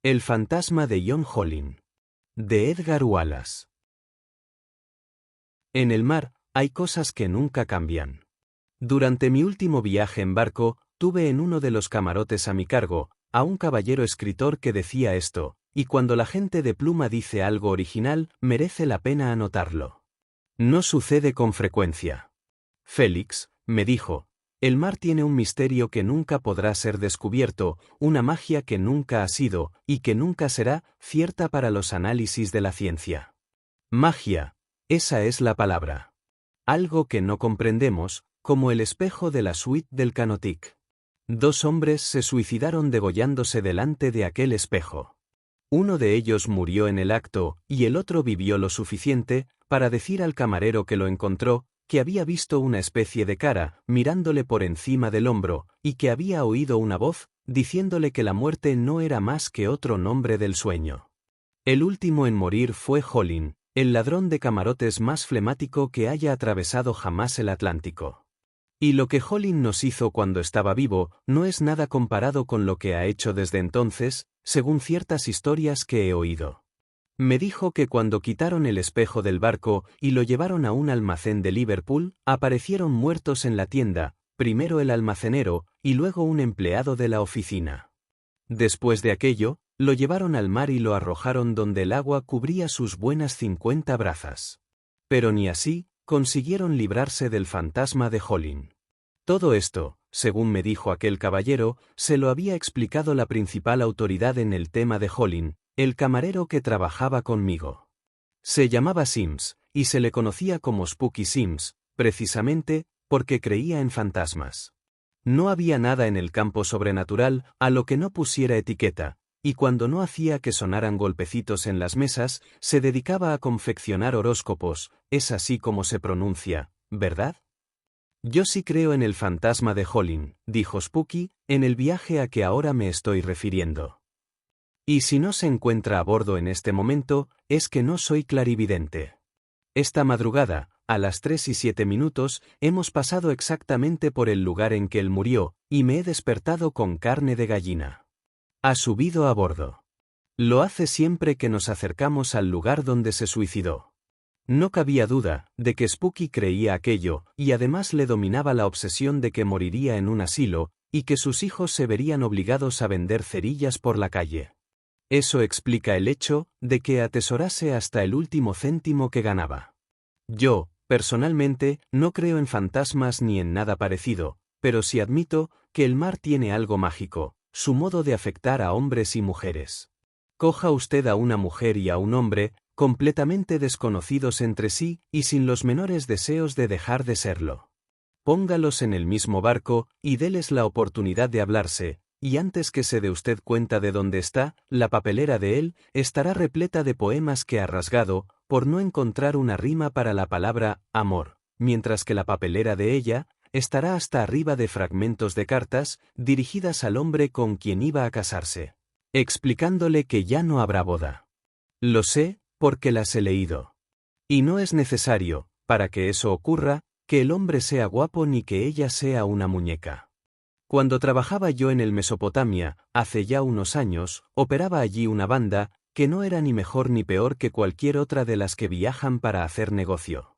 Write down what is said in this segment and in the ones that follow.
El fantasma de John Hollin. De Edgar Wallace. En el mar, hay cosas que nunca cambian. Durante mi último viaje en barco, tuve en uno de los camarotes a mi cargo, a un caballero escritor que decía esto, y cuando la gente de pluma dice algo original, merece la pena anotarlo. No sucede con frecuencia. Félix, me dijo, el mar tiene un misterio que nunca podrá ser descubierto, una magia que nunca ha sido, y que nunca será, cierta para los análisis de la ciencia. Magia, esa es la palabra. Algo que no comprendemos, como el espejo de la suite del Canotic. 2 hombres se suicidaron degollándose delante de aquel espejo. Uno de ellos murió en el acto, y el otro vivió lo suficiente para decir al camarero que lo encontró, que había visto una especie de cara, mirándole por encima del hombro, y que había oído una voz, diciéndole que la muerte no era más que otro nombre del sueño. El último en morir fue Hollin, el ladrón de camarotes más flemático que haya atravesado jamás el Atlántico. Y lo que Hollin nos hizo cuando estaba vivo, no es nada comparado con lo que ha hecho desde entonces, según ciertas historias que he oído. Me dijo que cuando quitaron el espejo del barco y lo llevaron a un almacén de Liverpool, aparecieron muertos en la tienda, primero el almacenero, y luego un empleado de la oficina. Después de aquello, lo llevaron al mar y lo arrojaron donde el agua cubría sus buenas 50 brazas. Pero ni así, consiguieron librarse del fantasma de Hollin. Todo esto, según me dijo aquel caballero, se lo había explicado la principal autoridad en el tema de Hollin, el camarero que trabajaba conmigo. Se llamaba Sims, y se le conocía como Spooky Sims, precisamente, porque creía en fantasmas. No había nada en el campo sobrenatural a lo que no pusiera etiqueta, y cuando no hacía que sonaran golpecitos en las mesas, se dedicaba a confeccionar horóscopos, es así como se pronuncia, ¿verdad? Yo sí creo en el fantasma de Hollin, dijo Spooky, en el viaje a que ahora me estoy refiriendo. Y si no se encuentra a bordo en este momento, es que no soy clarividente. Esta madrugada, a las 3:07, hemos pasado exactamente por el lugar en que él murió, y me he despertado con carne de gallina. Ha subido a bordo. Lo hace siempre que nos acercamos al lugar donde se suicidó. No cabía duda de que Spooky creía aquello, y además le dominaba la obsesión de que moriría en un asilo, y que sus hijos se verían obligados a vender cerillas por la calle. Eso explica el hecho de que atesorase hasta el último céntimo que ganaba. Yo, personalmente, no creo en fantasmas ni en nada parecido, pero sí admito que el mar tiene algo mágico, su modo de afectar a hombres y mujeres. Coja usted a una mujer y a un hombre, completamente desconocidos entre sí y sin los menores deseos de dejar de serlo. Póngalos en el mismo barco y déles la oportunidad de hablarse, y antes que se dé usted cuenta de dónde está, la papelera de él estará repleta de poemas que ha rasgado, por no encontrar una rima para la palabra amor, mientras que la papelera de ella estará hasta arriba de fragmentos de cartas dirigidas al hombre con quien iba a casarse, explicándole que ya no habrá boda. Lo sé, porque las he leído. Y no es necesario, para que eso ocurra, que el hombre sea guapo ni que ella sea una muñeca. Cuando trabajaba yo en el Mesopotamia, hace ya unos años, operaba allí una banda, que no era ni mejor ni peor que cualquier otra de las que viajan para hacer negocio.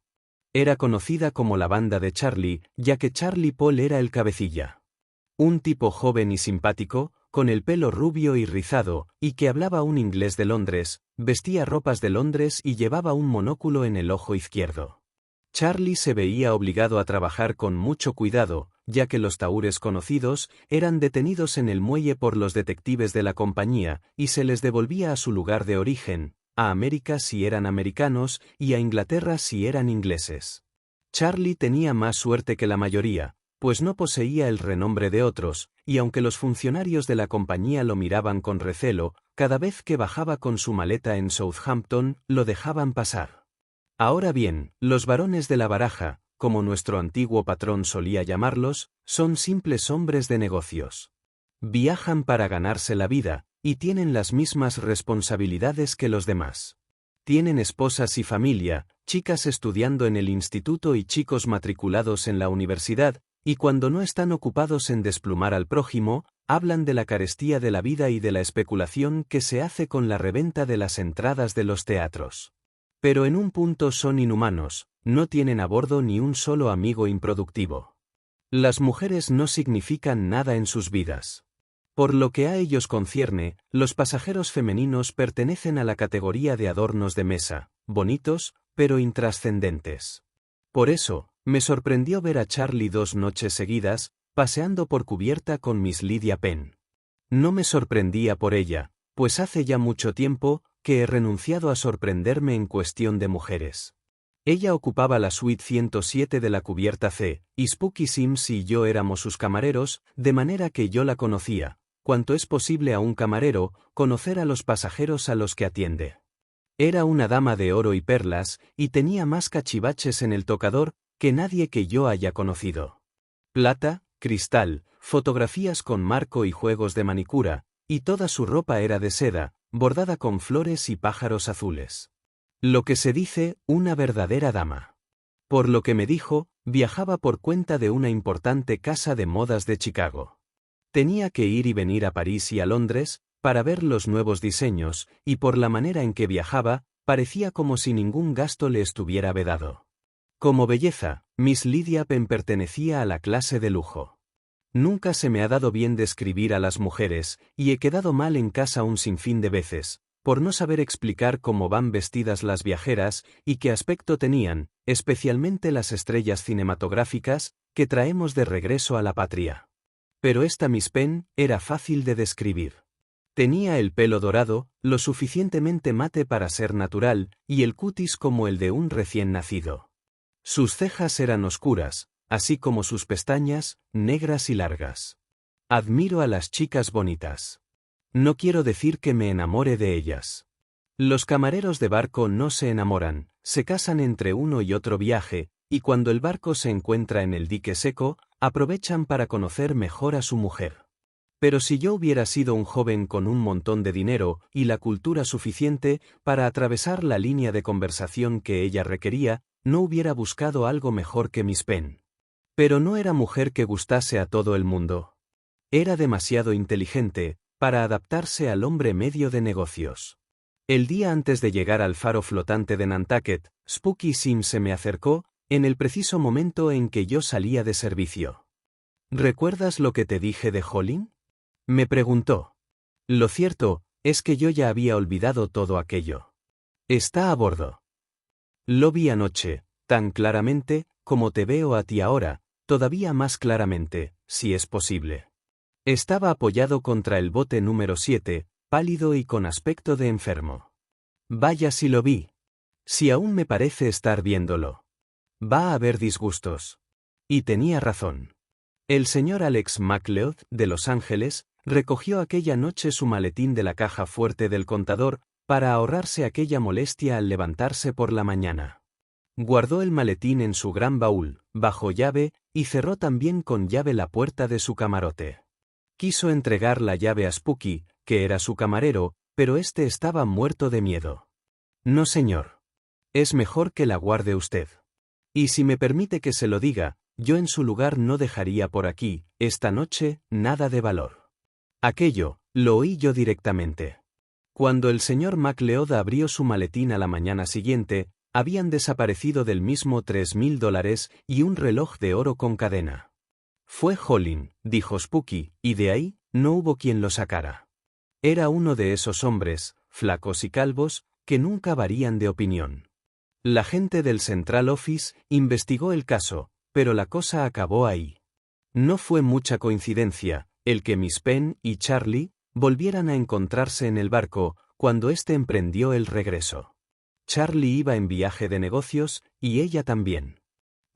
Era conocida como la banda de Charlie, ya que Charlie Paul era el cabecilla. Un tipo joven y simpático, con el pelo rubio y rizado, y que hablaba un inglés de Londres, vestía ropas de Londres y llevaba un monóculo en el ojo izquierdo. Charlie se veía obligado a trabajar con mucho cuidado, ya que los tahúres conocidos eran detenidos en el muelle por los detectives de la compañía, y se les devolvía a su lugar de origen, a América si eran americanos y a Inglaterra si eran ingleses. Charlie tenía más suerte que la mayoría, pues no poseía el renombre de otros, y aunque los funcionarios de la compañía lo miraban con recelo, cada vez que bajaba con su maleta en Southampton, lo dejaban pasar. Ahora bien, los varones de la baraja, como nuestro antiguo patrón solía llamarlos, son simples hombres de negocios. Viajan para ganarse la vida, y tienen las mismas responsabilidades que los demás. Tienen esposas y familia, chicas estudiando en el instituto y chicos matriculados en la universidad, y cuando no están ocupados en desplumar al prójimo, hablan de la carestía de la vida y de la especulación que se hace con la reventa de las entradas de los teatros. Pero en un punto son inhumanos, no tienen a bordo ni un solo amigo improductivo. Las mujeres no significan nada en sus vidas. Por lo que a ellos concierne, los pasajeros femeninos pertenecen a la categoría de adornos de mesa, bonitos, pero intrascendentes. Por eso, me sorprendió ver a Charlie 2 noches seguidas, paseando por cubierta con Miss Lydia Penn. No me sorprendía por ella, pues hace ya mucho tiempo que he renunciado a sorprenderme en cuestión de mujeres. Ella ocupaba la suite 107 de la cubierta C, y Spooky Sims y yo éramos sus camareros, de manera que yo la conocía, cuanto es posible a un camarero, conocer a los pasajeros a los que atiende. Era una dama de oro y perlas, y tenía más cachivaches en el tocador que nadie que yo haya conocido. Plata, cristal, fotografías con marco y juegos de manicura, y toda su ropa era de seda, bordada con flores y pájaros azules. Lo que se dice, una verdadera dama. Por lo que me dijo, viajaba por cuenta de una importante casa de modas de Chicago. Tenía que ir y venir a París y a Londres, para ver los nuevos diseños, y por la manera en que viajaba, parecía como si ningún gasto le estuviera vedado. Como belleza, Miss Lydia Penn pertenecía a la clase de lujo. Nunca se me ha dado bien describir a las mujeres, y he quedado mal en casa un sinfín de veces, por no saber explicar cómo van vestidas las viajeras y qué aspecto tenían, especialmente las estrellas cinematográficas, que traemos de regreso a la patria. Pero esta Miss Penn era fácil de describir. Tenía el pelo dorado, lo suficientemente mate para ser natural, y el cutis como el de un recién nacido. Sus cejas eran oscuras, así como sus pestañas, negras y largas. Admiro a las chicas bonitas. No quiero decir que me enamore de ellas. Los camareros de barco no se enamoran, se casan entre uno y otro viaje, y cuando el barco se encuentra en el dique seco, aprovechan para conocer mejor a su mujer. Pero si yo hubiera sido un joven con un montón de dinero y la cultura suficiente para atravesar la línea de conversación que ella requería, no hubiera buscado algo mejor que Miss Penn. Pero no era mujer que gustase a todo el mundo. Era demasiado inteligente para adaptarse al hombre medio de negocios. El día antes de llegar al faro flotante de Nantucket, Spooky Sims se me acercó, en el preciso momento en que yo salía de servicio. ¿Recuerdas lo que te dije de Holling? Me preguntó. Lo cierto es que yo ya había olvidado todo aquello. Está a bordo. Lo vi anoche, tan claramente, como te veo a ti ahora, todavía más claramente, si es posible. Estaba apoyado contra el bote número 7, pálido y con aspecto de enfermo. Vaya si lo vi. Si aún me parece estar viéndolo. Va a haber disgustos. Y tenía razón. El señor Alex MacLeod, de Los Ángeles, recogió aquella noche su maletín de la caja fuerte del contador, para ahorrarse aquella molestia al levantarse por la mañana. Guardó el maletín en su gran baúl, bajo llave, y cerró también con llave la puerta de su camarote. Quiso entregar la llave a Spooky, que era su camarero, pero éste estaba muerto de miedo. No, señor. Es mejor que la guarde usted. Y si me permite que se lo diga, yo en su lugar no dejaría por aquí, esta noche, nada de valor. Aquello, lo oí yo directamente. Cuando el señor MacLeod abrió su maletín a la mañana siguiente, habían desaparecido del mismo $3,000 y un reloj de oro con cadena. Fue Holling, dijo Spooky, y de ahí, no hubo quien lo sacara. Era uno de esos hombres, flacos y calvos, que nunca varían de opinión. La gente del Central Office investigó el caso, pero la cosa acabó ahí. No fue mucha coincidencia el que Miss Penn y Charlie volvieran a encontrarse en el barco cuando éste emprendió el regreso. Charlie iba en viaje de negocios, y ella también.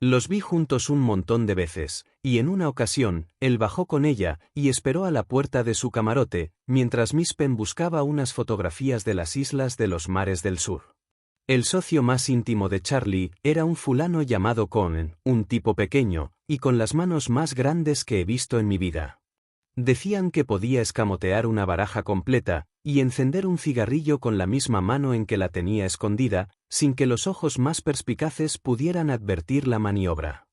Los vi juntos un montón de veces, y en una ocasión, él bajó con ella y esperó a la puerta de su camarote, mientras Miss Penn buscaba unas fotografías de las islas de los mares del sur. El socio más íntimo de Charlie era un fulano llamado Cohen, un tipo pequeño, y con las manos más grandes que he visto en mi vida. Decían que podía escamotear una baraja completa y encender un cigarrillo con la misma mano en que la tenía escondida, sin que los ojos más perspicaces pudieran advertir la maniobra.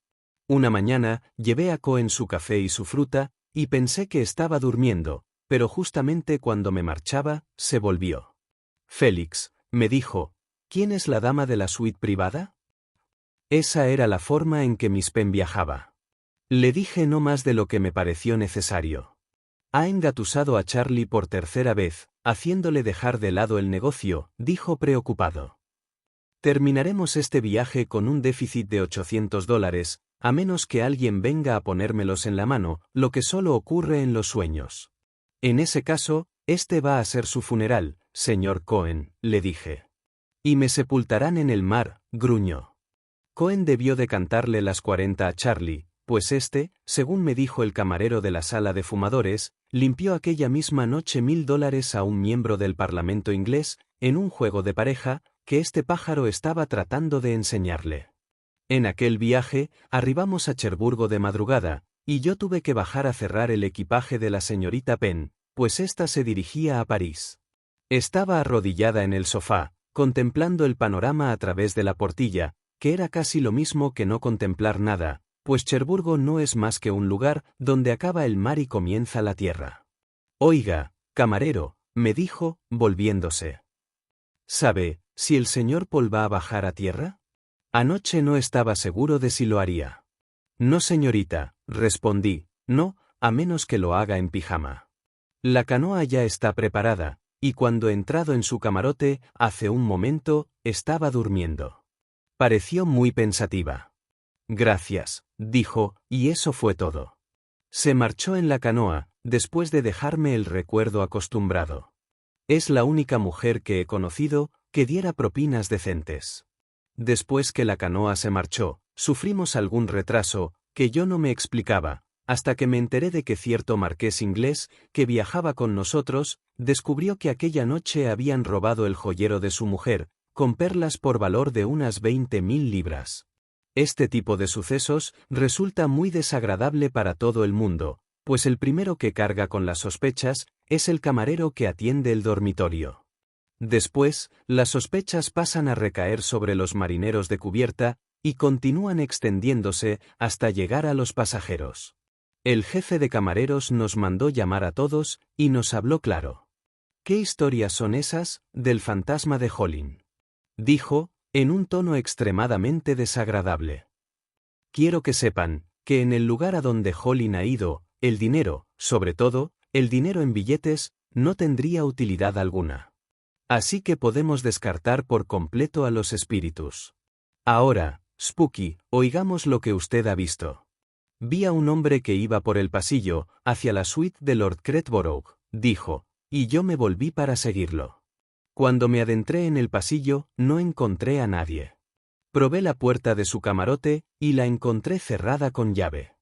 Una mañana, llevé a Cohen su café y su fruta, y pensé que estaba durmiendo, pero justamente cuando me marchaba, se volvió. Félix, me dijo, ¿quién es la dama de la suite privada? Esa era la forma en que Miss Penn viajaba. Le dije no más de lo que me pareció necesario. Ha engatusado a Charlie por tercera vez, haciéndole dejar de lado el negocio, dijo preocupado. Terminaremos este viaje con un déficit de $800, a menos que alguien venga a ponérmelos en la mano, lo que solo ocurre en los sueños. En ese caso, este va a ser su funeral, señor Cohen, le dije. Y me sepultarán en el mar, gruñó. Cohen debió de cantarle las 40 a Charlie, pues según me dijo el camarero de la sala de fumadores, limpió aquella misma noche $1000 a un miembro del Parlamento inglés, en un juego de pareja, que este pájaro estaba tratando de enseñarle. En aquel viaje, arribamos a Cherburgo de madrugada, y yo tuve que bajar a cerrar el equipaje de la señorita Penn, pues ésta se dirigía a París. Estaba arrodillada en el sofá, contemplando el panorama a través de la portilla, que era casi lo mismo que no contemplar nada, pues Cherburgo no es más que un lugar donde acaba el mar y comienza la tierra. Oiga, camarero, me dijo, volviéndose. ¿Sabe si el señor Paul va a bajar a tierra? Anoche no estaba seguro de si lo haría. No, señorita, respondí, no, a menos que lo haga en pijama. La canoa ya está preparada, y cuando he entrado en su camarote, hace un momento, estaba durmiendo. Pareció muy pensativa. Gracias, dijo, y eso fue todo. Se marchó en la canoa, después de dejarme el recuerdo acostumbrado. Es la única mujer que he conocido que diera propinas decentes. Después que la canoa se marchó, sufrimos algún retraso, que yo no me explicaba, hasta que me enteré de que cierto marqués inglés, que viajaba con nosotros, descubrió que aquella noche habían robado el joyero de su mujer, con perlas por valor de unas 20.000 libras. Este tipo de sucesos resulta muy desagradable para todo el mundo, pues el primero que carga con las sospechas es el camarero que atiende el dormitorio. Después, las sospechas pasan a recaer sobre los marineros de cubierta y continúan extendiéndose hasta llegar a los pasajeros. El jefe de camareros nos mandó llamar a todos y nos habló claro. ¿Qué historias son esas del fantasma de Hollin?, dijo, en un tono extremadamente desagradable. Quiero que sepan que en el lugar a donde Hollin ha ido, el dinero, sobre todo, el dinero en billetes, no tendría utilidad alguna. Así que podemos descartar por completo a los espíritus. Ahora, Spooky, oigamos lo que usted ha visto. Vi a un hombre que iba por el pasillo, hacia la suite de Lord Cretborough, dijo, y yo me volví para seguirlo. Cuando me adentré en el pasillo, no encontré a nadie. Probé la puerta de su camarote, y la encontré cerrada con llave.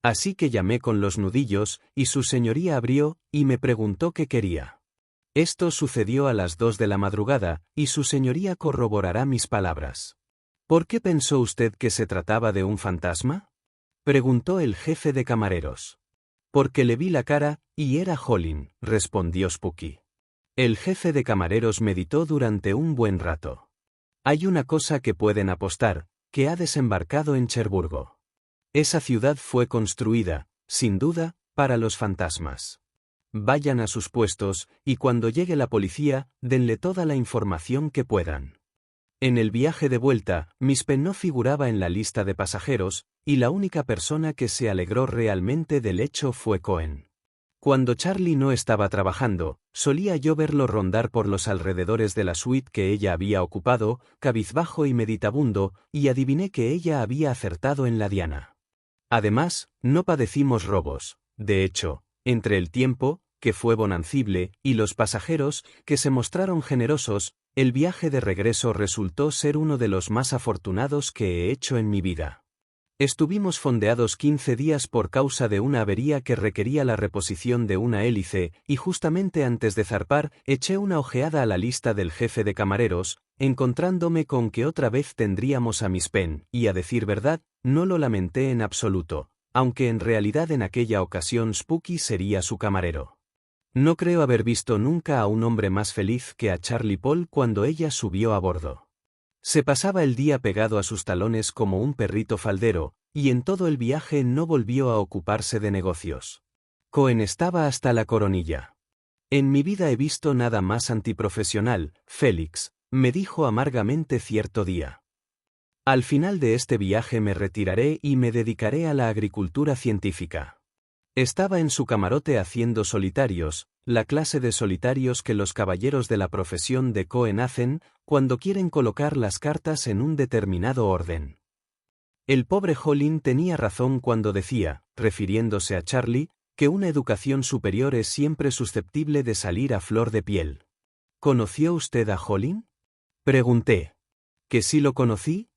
Así que llamé con los nudillos, y su señoría abrió, y me preguntó qué quería. Esto sucedió a las 2 de la madrugada, y su señoría corroborará mis palabras. ¿Por qué pensó usted que se trataba de un fantasma?, preguntó el jefe de camareros. Porque le vi la cara, y era Hollin, respondió Spooky. El jefe de camareros meditó durante un buen rato. Hay una cosa que pueden apostar, que ha desembarcado en Cherburgo. Esa ciudad fue construida, sin duda, para los fantasmas. Vayan a sus puestos, y cuando llegue la policía, denle toda la información que puedan. En el viaje de vuelta, Miss Penn no figuraba en la lista de pasajeros, y la única persona que se alegró realmente del hecho fue Cohen. Cuando Charlie no estaba trabajando, solía yo verlo rondar por los alrededores de la suite que ella había ocupado, cabizbajo y meditabundo, y adiviné que ella había acertado en la diana. Además, no padecimos robos. De hecho, entre el tiempo, que fue bonancible, y los pasajeros, que se mostraron generosos, el viaje de regreso resultó ser uno de los más afortunados que he hecho en mi vida. Estuvimos fondeados 15 días por causa de una avería que requería la reposición de una hélice, y justamente antes de zarpar, eché una ojeada a la lista del jefe de camareros, encontrándome con que otra vez tendríamos a Miss Penn, y a decir verdad, no lo lamenté en absoluto, aunque en realidad en aquella ocasión Spooky sería su camarero. No creo haber visto nunca a un hombre más feliz que a Charlie Paul cuando ella subió a bordo. Se pasaba el día pegado a sus talones como un perrito faldero, y en todo el viaje no volvió a ocuparse de negocios. Cohen estaba hasta la coronilla. En mi vida he visto nada más antiprofesional, Félix, me dijo amargamente cierto día. Al final de este viaje me retiraré y me dedicaré a la agricultura científica. Estaba en su camarote haciendo solitarios, la clase de solitarios que los caballeros de la profesión de Cohen hacen cuando quieren colocar las cartas en un determinado orden. El pobre Hollin tenía razón cuando decía, refiriéndose a Charlie, que una educación superior es siempre susceptible de salir a flor de piel. ¿Conoció usted a Hollin? Pregunté. ¿Que sí lo conocí?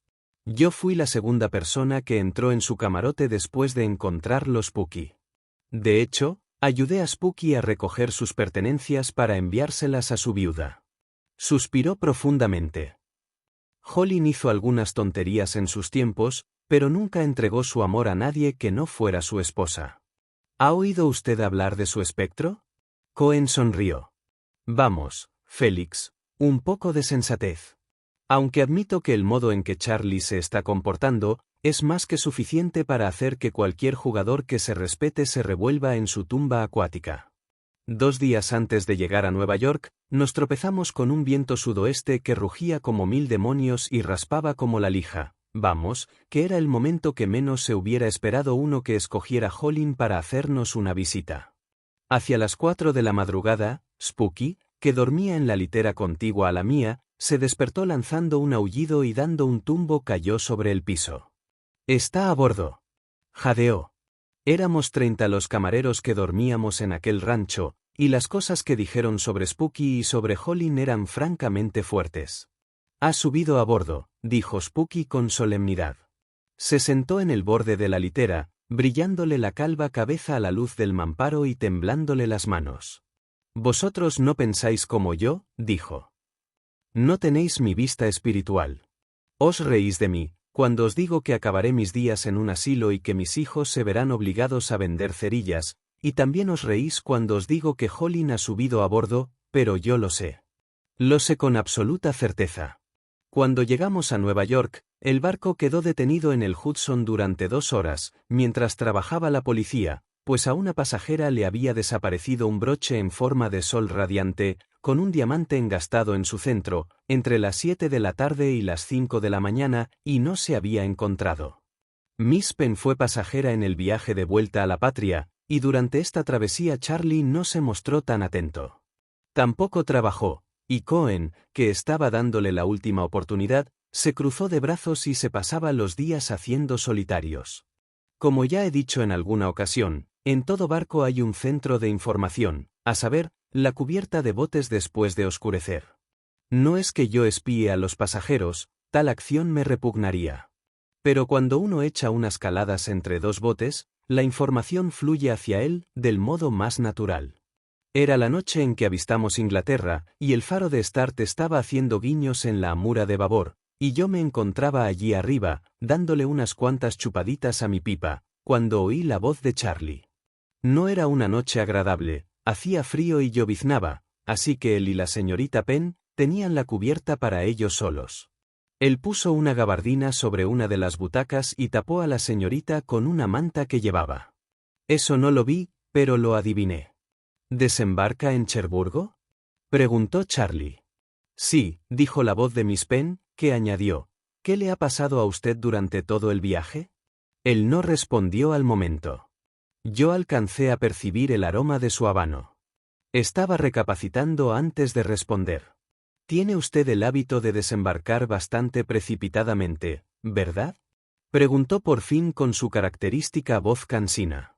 Yo fui la segunda persona que entró en su camarote después de encontrarlo Spooky. De hecho, ayudé a Spooky a recoger sus pertenencias para enviárselas a su viuda. Suspiró profundamente. Hollin hizo algunas tonterías en sus tiempos, pero nunca entregó su amor a nadie que no fuera su esposa. ¿Ha oído usted hablar de su espectro? Cohen sonrió. Vamos, Félix, un poco de sensatez. Aunque admito que el modo en que Charlie se está comportando es más que suficiente para hacer que cualquier jugador que se respete se revuelva en su tumba acuática. 2 días antes de llegar a Nueva York, nos tropezamos con un viento sudoeste que rugía como 1000 demonios y raspaba como la lija. Vamos, que era el momento que menos se hubiera esperado uno que escogiera Hollin para hacernos una visita. Hacia las 4 de la madrugada, Spooky, que dormía en la litera contigua a la mía, se despertó lanzando un aullido y dando un tumbo cayó sobre el piso. «Está a bordo», jadeó. Éramos 30 los camareros que dormíamos en aquel rancho, y las cosas que dijeron sobre Spooky y sobre Hollin eran francamente fuertes. «Ha subido a bordo», dijo Spooky con solemnidad. Se sentó en el borde de la litera, brillándole la calva cabeza a la luz del mamparo y temblándole las manos. «Vosotros no pensáis como yo», dijo. «No tenéis mi vista espiritual. Os reís de mí, cuando os digo que acabaré mis días en un asilo y que mis hijos se verán obligados a vender cerillas, y también os reís cuando os digo que Hollin ha subido a bordo, pero yo lo sé. Lo sé con absoluta certeza. Cuando llegamos a Nueva York, el barco quedó detenido en el Hudson durante 2 horas, mientras trabajaba la policía, pues a una pasajera le había desaparecido un broche en forma de sol radiante, con un diamante engastado en su centro, entre las 7 de la tarde y las 5 de la mañana, y no se había encontrado. Miss Penn fue pasajera en el viaje de vuelta a la patria, y durante esta travesía Charlie no se mostró tan atento. Tampoco trabajó, y Cohen, que estaba dándole la última oportunidad, se cruzó de brazos y se pasaba los días haciendo solitarios. Como ya he dicho en alguna ocasión, en todo barco hay un centro de información, a saber, la cubierta de botes después de oscurecer. No es que yo espíe a los pasajeros, tal acción me repugnaría. Pero cuando uno echa unas caladas entre 2 botes, la información fluye hacia él del modo más natural. Era la noche en que avistamos Inglaterra, y el faro de Start estaba haciendo guiños en la amura de babor, y yo me encontraba allí arriba, dándole unas cuantas chupaditas a mi pipa, cuando oí la voz de Charlie. No era una noche agradable, hacía frío y lloviznaba, así que él y la señorita Penn tenían la cubierta para ellos solos. Él puso una gabardina sobre una de las butacas y tapó a la señorita con una manta que llevaba. Eso no lo vi, pero lo adiviné. ¿Desembarca en Cherburgo?, preguntó Charlie. Sí, dijo la voz de Miss Penn, que añadió, ¿qué le ha pasado a usted durante todo el viaje? Él no respondió al momento. Yo alcancé a percibir el aroma de su habano. Estaba recapacitando antes de responder. Tiene usted el hábito de desembarcar bastante precipitadamente, ¿verdad?, preguntó por fin con su característica voz cansina.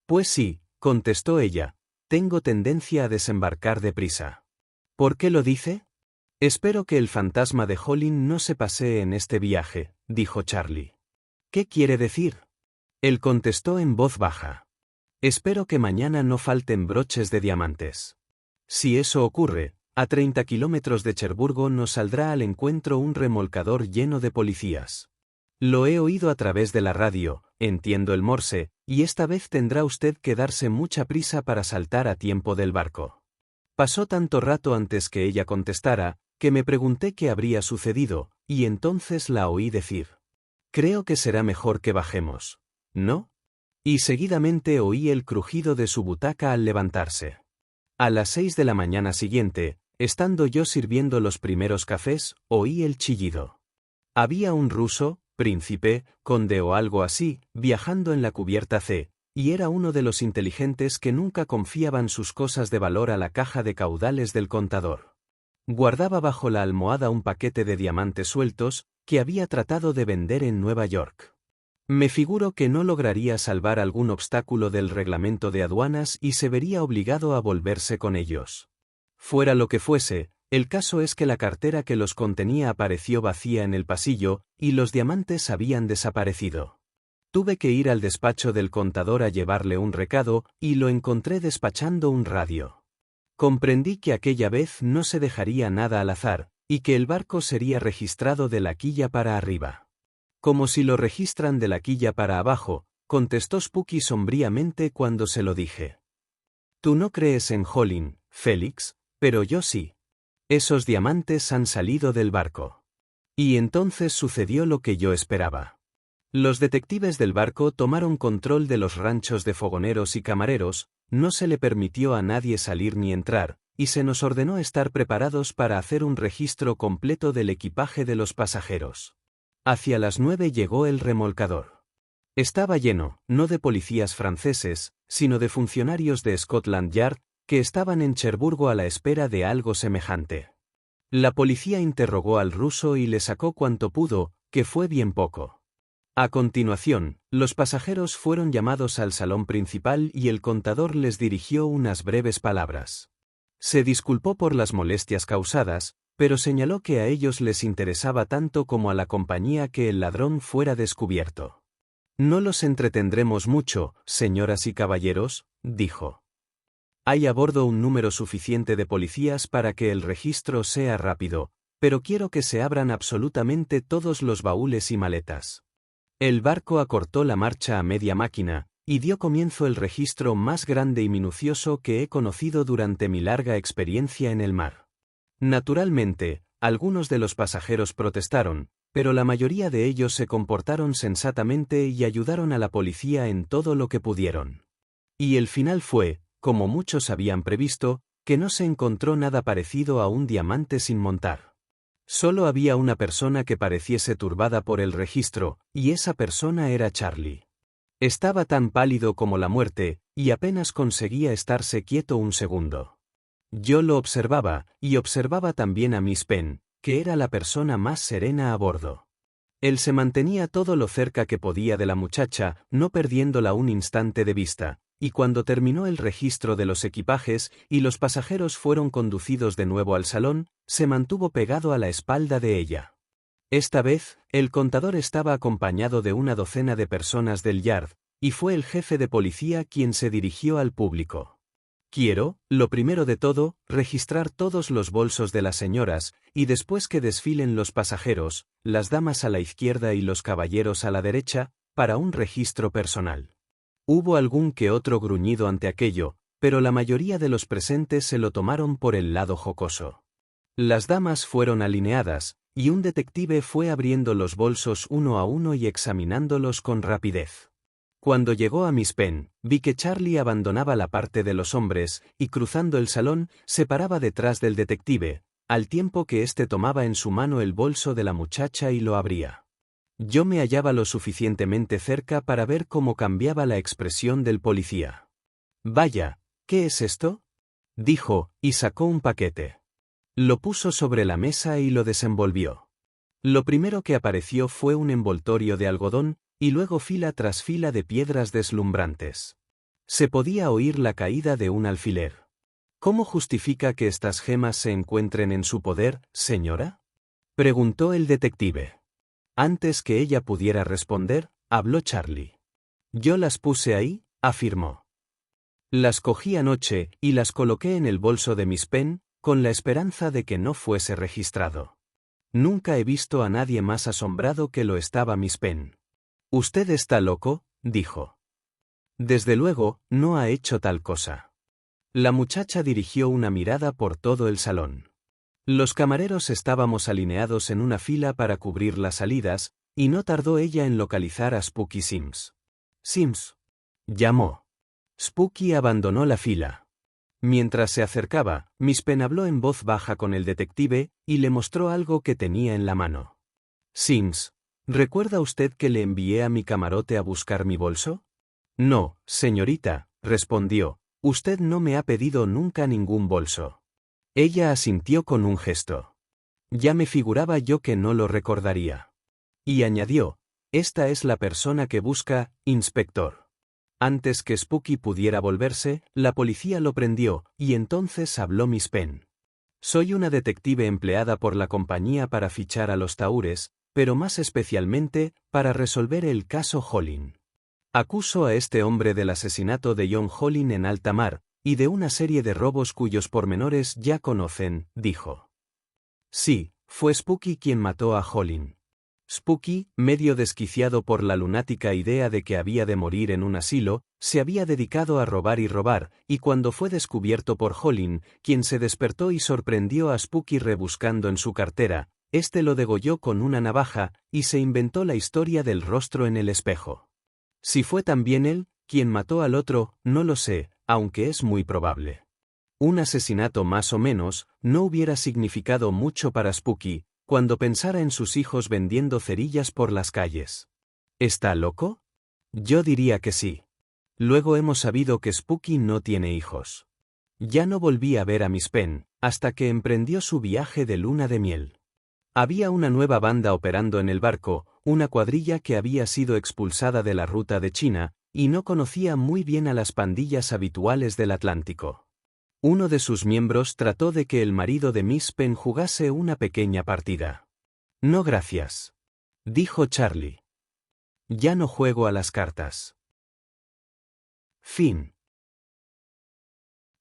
Pues sí, contestó ella, tengo tendencia a desembarcar deprisa. ¿Por qué lo dice? Espero que el fantasma de Hollin no se pasee en este viaje, dijo Charlie. ¿Qué quiere decir? Él contestó en voz baja. Espero que mañana no falten broches de diamantes. Si eso ocurre, a 30 kilómetros de Cherburgo nos saldrá al encuentro un remolcador lleno de policías. Lo he oído a través de la radio, entiendo el morse, y esta vez tendrá usted que darse mucha prisa para saltar a tiempo del barco. Pasó tanto rato antes que ella contestara, que me pregunté qué habría sucedido, y entonces la oí decir. Creo que será mejor que bajemos, ¿no? Y seguidamente oí el crujido de su butaca al levantarse. A las 6 de la mañana siguiente, estando yo sirviendo los primeros cafés, oí el chillido. Había un ruso, príncipe, conde o algo así, viajando en la cubierta C, y era uno de los inteligentes que nunca confiaban sus cosas de valor a la caja de caudales del contador. Guardaba bajo la almohada un paquete de diamantes sueltos, que había tratado de vender en Nueva York. Me figuro que no lograría salvar algún obstáculo del reglamento de aduanas y se vería obligado a volverse con ellos. Fuera lo que fuese, el caso es que la cartera que los contenía apareció vacía en el pasillo, y los diamantes habían desaparecido. Tuve que ir al despacho del contador a llevarle un recado, y lo encontré despachando un radio. Comprendí que aquella vez no se dejaría nada al azar, y que el barco sería registrado de la quilla para arriba. Como si lo registran de la quilla para abajo, contestó Spooky sombríamente cuando se lo dije. Tú no crees en Holling, Félix, pero yo sí. Esos diamantes han salido del barco. Y entonces sucedió lo que yo esperaba. Los detectives del barco tomaron control de los ranchos de fogoneros y camareros, no se le permitió a nadie salir ni entrar, y se nos ordenó estar preparados para hacer un registro completo del equipaje de los pasajeros. Hacia las 9 llegó el remolcador. Estaba lleno, no de policías franceses, sino de funcionarios de Scotland Yard, que estaban en Cherburgo a la espera de algo semejante. La policía interrogó al ruso y le sacó cuanto pudo, que fue bien poco. A continuación, los pasajeros fueron llamados al salón principal y el contador les dirigió unas breves palabras. Se disculpó por las molestias causadas, pero señaló que a ellos les interesaba tanto como a la compañía que el ladrón fuera descubierto. No los entretendremos mucho, señoras y caballeros, dijo. Hay a bordo un número suficiente de policías para que el registro sea rápido, pero quiero que se abran absolutamente todos los baúles y maletas. El barco acortó la marcha a media máquina, y dio comienzo el registro más grande y minucioso que he conocido durante mi larga experiencia en el mar. Naturalmente, algunos de los pasajeros protestaron, pero la mayoría de ellos se comportaron sensatamente y ayudaron a la policía en todo lo que pudieron. Y el final fue, como muchos habían previsto, que no se encontró nada parecido a un diamante sin montar. Solo había una persona que pareciese turbada por el registro, y esa persona era Charlie. Estaba tan pálido como la muerte, y apenas conseguía estarse quieto un segundo. Yo lo observaba, y observaba también a Miss Penn, que era la persona más serena a bordo. Él se mantenía todo lo cerca que podía de la muchacha, no perdiéndola un instante de vista, y cuando terminó el registro de los equipajes y los pasajeros fueron conducidos de nuevo al salón, se mantuvo pegado a la espalda de ella. Esta vez, el contador estaba acompañado de una docena de personas del Yard, y fue el jefe de policía quien se dirigió al público. Quiero, lo primero de todo, registrar todos los bolsos de las señoras, y después que desfilen los pasajeros, las damas a la izquierda y los caballeros a la derecha, para un registro personal. Hubo algún que otro gruñido ante aquello, pero la mayoría de los presentes se lo tomaron por el lado jocoso. Las damas fueron alineadas, y un detective fue abriendo los bolsos uno a uno y examinándolos con rapidez. Cuando llegó a Miss Penn, vi que Charlie abandonaba la parte de los hombres, y cruzando el salón, se paraba detrás del detective, al tiempo que éste tomaba en su mano el bolso de la muchacha y lo abría. Yo me hallaba lo suficientemente cerca para ver cómo cambiaba la expresión del policía. «Vaya, ¿qué es esto?», dijo, y sacó un paquete. Lo puso sobre la mesa y lo desenvolvió. Lo primero que apareció fue un envoltorio de algodón, y luego fila tras fila de piedras deslumbrantes. Se podía oír la caída de un alfiler. «¿Cómo justifica que estas gemas se encuentren en su poder, señora?», preguntó el detective. Antes que ella pudiera responder, habló Charlie. «Yo las puse ahí», afirmó. «Las cogí anoche y las coloqué en el bolso de Miss Penn, con la esperanza de que no fuese registrado. Nunca he visto a nadie más asombrado que lo estaba Miss Penn». «¿Usted está loco?», dijo. «Desde luego, no ha hecho tal cosa». La muchacha dirigió una mirada por todo el salón. Los camareros estábamos alineados en una fila para cubrir las salidas, y no tardó ella en localizar a Spooky Sims. «Sims», Llamó. Spooky abandonó la fila. Mientras se acercaba, Miss Penn habló en voz baja con el detective y le mostró algo que tenía en la mano. Sims, ¿recuerda usted que le envié a mi camarote a buscar mi bolso? No, señorita, respondió, usted no me ha pedido nunca ningún bolso. Ella asintió con un gesto. Ya me figuraba yo que no lo recordaría. Y añadió, esta es la persona que busca, inspector. Antes que Spooky pudiera volverse, la policía lo prendió, y entonces habló Miss Penn. Soy una detective empleada por la compañía para fichar a los tahúres, pero más especialmente, para resolver el caso Hollin. Acuso a este hombre del asesinato de John Hollin en alta mar, y de una serie de robos cuyos pormenores ya conocen, dijo. Sí, fue Spooky quien mató a Hollin. Spooky, medio desquiciado por la lunática idea de que había de morir en un asilo, se había dedicado a robar, y cuando fue descubierto por Hollin, quien se despertó y sorprendió a Spooky rebuscando en su cartera, este lo degolló con una navaja, y se inventó la historia del rostro en el espejo. Si fue también él, quien mató al otro, no lo sé, aunque es muy probable. Un asesinato más o menos, no hubiera significado mucho para Spooky, cuando pensara en sus hijos vendiendo cerillas por las calles. ¿Está loco? Yo diría que sí. Luego hemos sabido que Spooky no tiene hijos. Ya no volví a ver a Miss Penn, hasta que emprendió su viaje de luna de miel. Había una nueva banda operando en el barco, una cuadrilla que había sido expulsada de la ruta de China, y no conocía muy bien a las pandillas habituales del Atlántico. Uno de sus miembros trató de que el marido de Miss Penn jugase una pequeña partida. No gracias, dijo Charlie. Ya no juego a las cartas. Fin.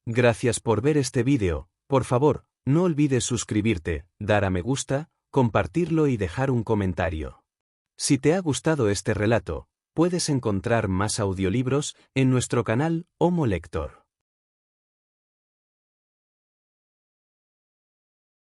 Gracias por ver este vídeo. Por favor, no olvides suscribirte, dar a me gusta, compartirlo y dejar un comentario. Si te ha gustado este relato, puedes encontrar más audiolibros en nuestro canal Homo Lector.